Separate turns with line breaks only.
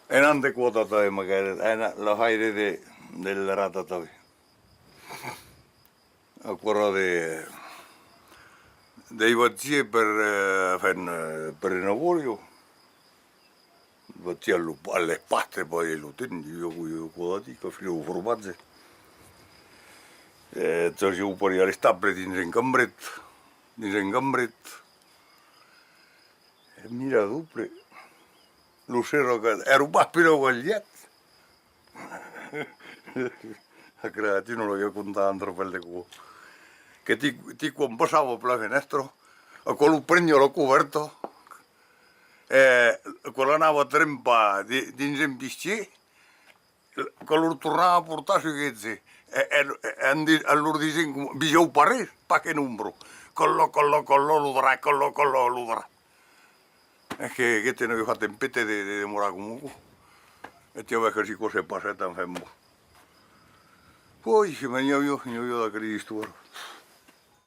En ante quota magari, la haire del ratatavi. Ancora dei vazzie per il lavoro, vazzie alle patte poi lo tendi, io quota dico, filo formaggio. C'è un po' di stabile in cambret, e mira duple, lo sero che era un pappino guagliato. A creatino lo io contando per le cose. Che ti compasavo per la finestra, con un pregnolo coperto, e con la nave trempa di insempisci, con lo tornava a portare sui ghezzi, e allora dicono, bisogna parere, pa che numero, collo, l'udra. E che te ne avevo fatto in pette di demorare comunque, e ti avevo così cose passate in femmo. Poi, io da Cristo.